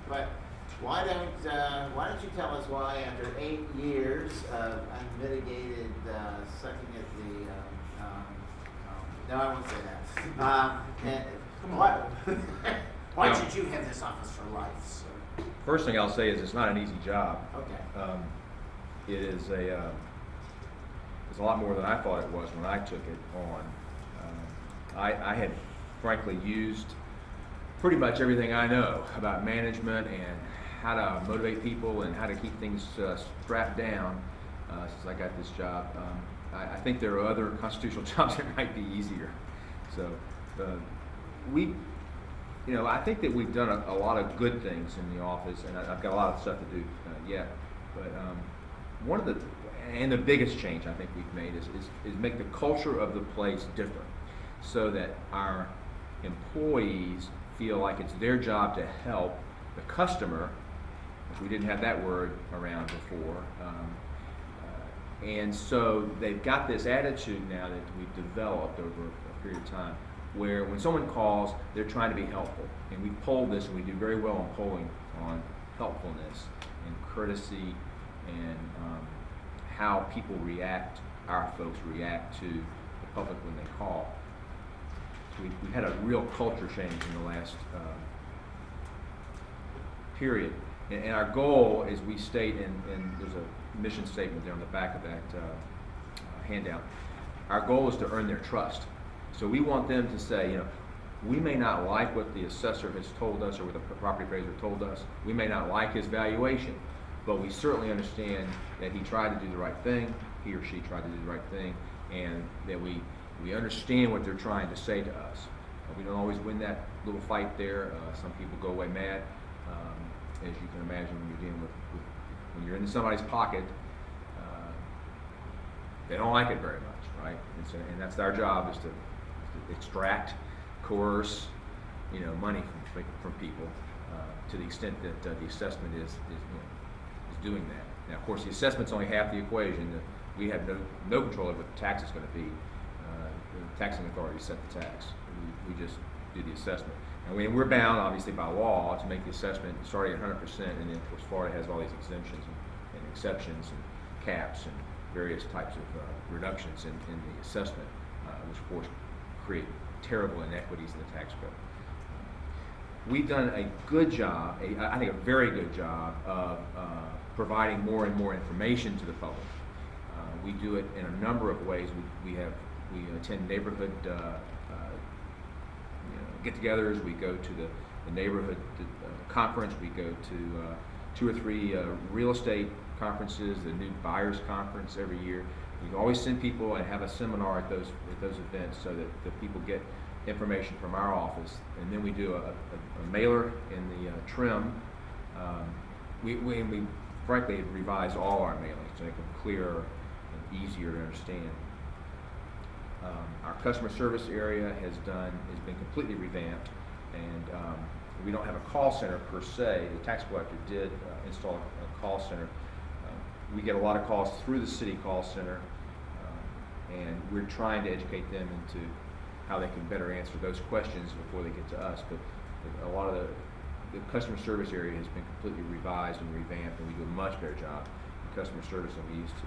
But why don't you tell us why, after 8 years of unmitigated sucking at the no, I won't say that. What? Why should you have this office for life, sir? First thing I'll say is it's not an easy job. Okay. It is it's a lot more than I thought it was when I took it on. I had frankly used pretty much everything I know about management and how to motivate people and how to keep things strapped down since I got this job. I think there are other constitutional jobs that might be easier. So I think that we've done a lot of good things in the office, and I've got a lot of stuff to do yet. But one of the biggest change I think we've made is make the culture of the place different, so that our employees feel like it's their job to help the customer, which we didn't have that word around before. And so they've got this attitude now that we've developed over a period of time, where when someone calls, they're trying to be helpful. And we polled this, and we do very well on polling on helpfulness and courtesy and how people react, our folks react to the public when they call. So we've had a real culture change in the last period. And our goal, as we state, and there's a mission statement there on the back of that handout, our goal is to earn their trust. So we want them to say, we may not like what the assessor has told us or what the property appraiser told us. We may not like his valuation, but we certainly understand that he tried to do the right thing, he or she tried to do the right thing, and that we understand what they're trying to say to us. We don't always win that little fight there. Some people go away mad. As you can imagine, when you're dealing with when you're in somebody's pocket, they don't like it very much, right? And that's our job, is to extract, coerce, money from people to the extent that the assessment is doing that. Now, of course, the assessment's only half the equation. We have no control over what the tax is going to be. The taxing authority set the tax. We just do the assessment. And we're bound, obviously, by law to make the assessment starting at 100%, and then, of course, Florida has all these exemptions and exceptions and caps and various types of reductions in the assessment, which, of course, create terrible inequities in the tax code. We've done a good job, I think a very good job, of providing more and more information to the public. We do it in a number of ways. We attend neighborhood get-togethers. We go to the neighborhood conference. We go to 2 or 3 real estate conferences, the new buyers conference every year. We always send people and have a seminar at those events so that the people get information from our office. And then we do a mailer in the trim. We frankly revise all our mailings to make them clearer and easier to understand. Our customer service area has been completely revamped, and we don't have a call center per se. The tax collector did install a call center. We get a lot of calls through the city call center, and we're trying to educate them into how they can better answer those questions before they get to us. But a lot of the customer service area has been completely revised and revamped, and we do a much better job in customer service than we used to.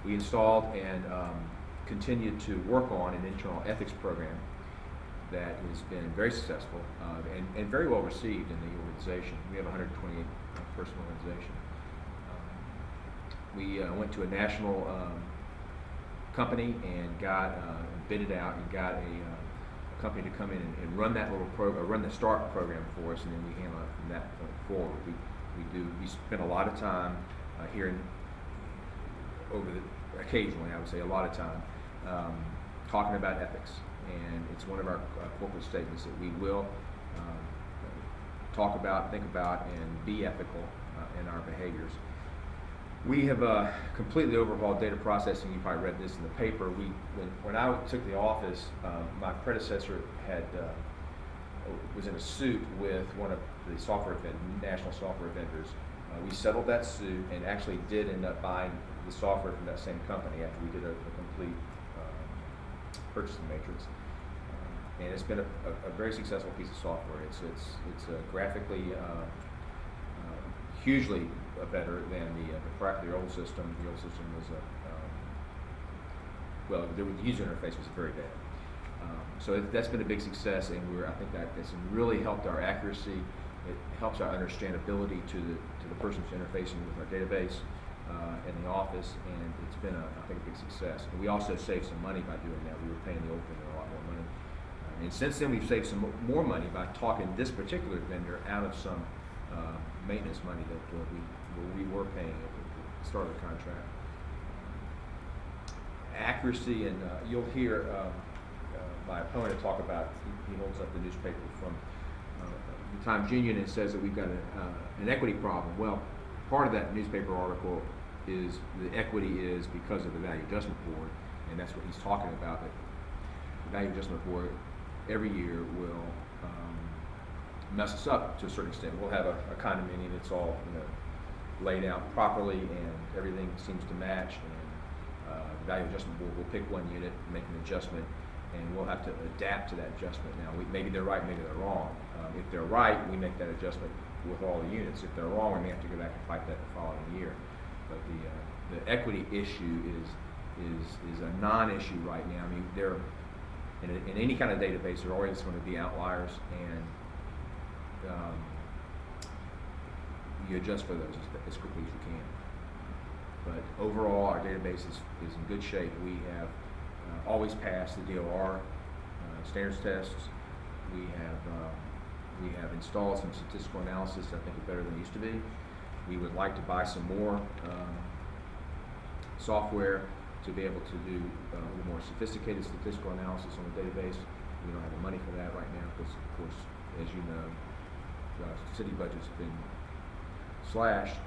We installed and continued to work on an internal ethics program that has been very successful and very well received in the organization. We have a 128 person organization. We went to a national company and bid it out and got a company to come in and run that little program, run the START program for us, and then we handle it from that point forward. We spend a lot of time occasionally, I would say a lot of time, talking about ethics, and it's one of our corporate statements that we will talk about, think about, and be ethical in our behaviors. We have completely overhauled data processing. You probably read this in the paper. When I took the office, my predecessor was in a suit with one of the national software vendors. We settled that suit and actually did end up buying the software from that same company after we did a complete purchasing matrix. And it's been a very successful piece of software. It's graphically hugely better than the old system. The old system was well, the user interface was very bad. So that's been a big success, and I think that's really helped our accuracy. It helps our understandability to the person who's interfacing with our database in the office, and it's been, I think, a big success. And we also saved some money by doing that. We were paying the old vendor a lot more money. And since then, we've saved some more money by talking this particular vendor out of some maintenance money that we were paying at the start of the contract. Accuracy, and you'll hear my opponent talk about, he holds up the newspaper from the Times-Union and says that we've got an equity problem. Well, part of that newspaper article is the equity is because of the Value Adjustment Board, and that's what he's talking about. That the Value Adjustment Board every year will mess us up to a certain extent. We'll have a condominium that's all laid out properly and everything seems to match, and the Value Adjustment Board will pick one unit, make an adjustment, and we'll have to adapt to that adjustment. Now, maybe they're right, maybe they're wrong. If they're right, we make that adjustment with all the units. If they're wrong, we may have to go back and fight that the following year. But the equity issue is a non-issue right now. I mean, there in any kind of database, there are always going to be outliers, and you adjust for those as quickly as you can. But overall, our database is in good shape. We have always passed the DOR standards tests. We have installed some statistical analysis that I think are better than it used to be. We would like to buy some more software to be able to do a little more sophisticated statistical analysis on the database. We don't have the money for that right now because, of course, as you know, city budgets have been slashed.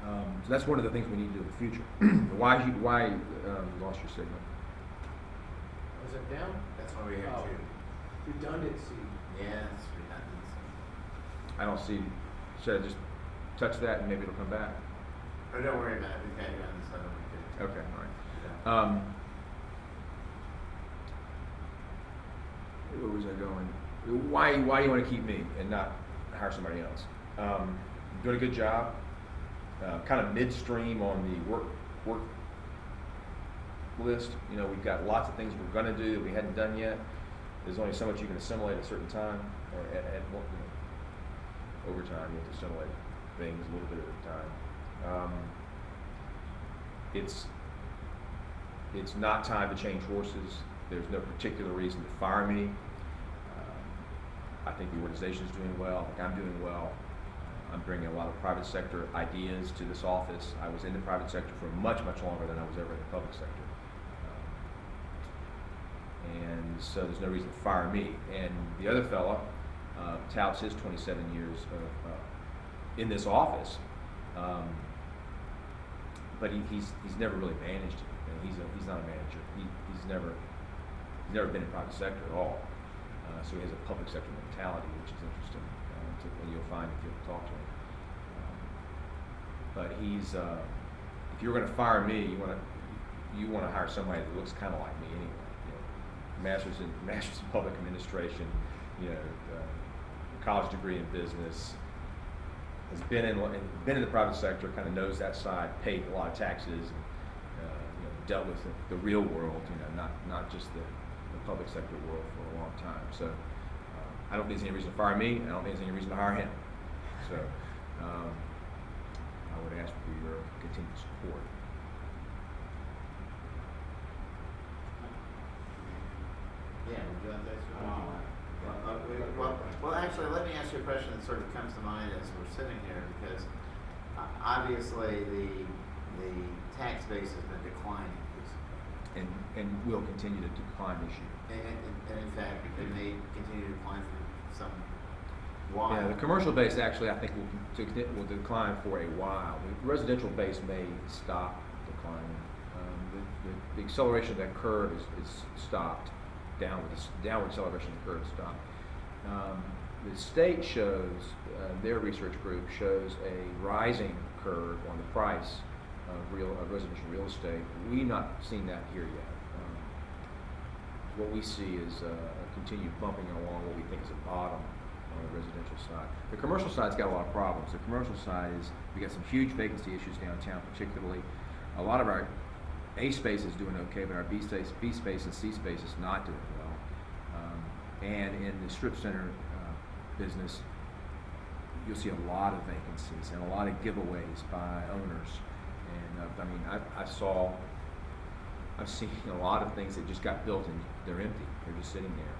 So that's one of the things we need to do in the future. Why you lost your signal? Was it down? That's why we're here Oh. too. Redundancy. Yes, redundancy. I don't see. Should I just touch that and maybe it'll come back? Oh, don't worry about it. We've got you on this other one too. Okay, all right. Yeah. Where was I going? Why do you want to keep me and not hire somebody else? Doing a good job. Kind of midstream on the work list. We've got lots of things we're going to do that we hadn't done yet. There's only so much you can assimilate at a certain time, or over time you have to assimilate things a little bit at a time. It's not time to change horses. There's no particular reason to fire me. I think the organization is doing well. I think I'm doing well. I'm bringing a lot of private sector ideas to this office. I was in the private sector for much, much longer than I was ever in the public sector. And so there's no reason to fire me. And the other fella touts his 27 years in this office, but he's never really managed it. He's not a manager. He's never been in private sector at all. So he has a public sector mentality, which is interesting. You'll find if you talk to him. But if you're going to fire me, you want to hire somebody that looks kind of like me anyway. Masters in public administration, college degree in business, has been in the private sector, kind of knows that side, paid a lot of taxes, and dealt with the real world, not just the public sector world for a long time. So I don't think there's any reason to fire me. I don't think there's any reason to hire him. So I would ask for your continued support. Yeah, would you like that? Well, actually, let me ask you a question that sort of comes to mind as we're sitting here, because obviously the tax base has been declining recently. And will continue to decline this year. And in fact, it may continue to decline for some while. Yeah, the commercial base actually, I think, will decline for a while. The residential base may stop declining. The acceleration of that curve is stopped. Downward acceleration of the curve stopped. The state shows, their research group shows a rising curve on the price of residential real estate. We've not seen that here yet. What we see is a continued bumping along what we think is a bottom. on the residential side. The commercial side's got a lot of problems. The commercial side is, we got some huge vacancy issues downtown, particularly. A lot of our A space is doing okay, but our B space and C space is not doing well. And in the strip center business, you'll see a lot of vacancies and a lot of giveaways by owners. And I mean, I've seen a lot of things that just got built and they're empty. They're just sitting there.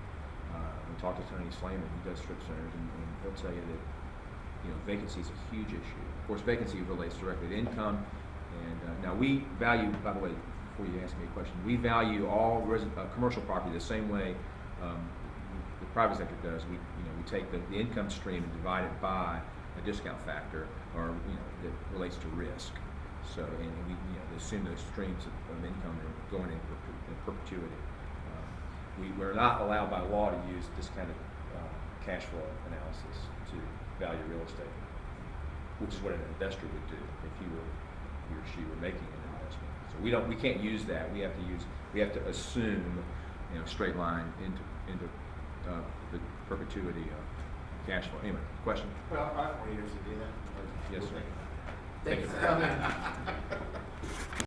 We talked to Tony Slaman, who does strip centers, and he'll tell you that, you know, vacancy is a huge issue. Of course, vacancy relates directly to income. And now we value, by the way, before you ask me a question, we value all commercial property the same way the private sector does. We take the income stream and divide it by a discount factor, or that relates to risk. So, and we assume those streams of income are going in perpetuity. We're not allowed by law to use this kind of cash flow analysis to value real estate, which is what an investor would do if he or she were making an investment. So we can't use that. We have to assume, straight line into the perpetuity of cash flow. Anyway, question? Well, aren't we here to do that? Yes, sir. Thank you for coming.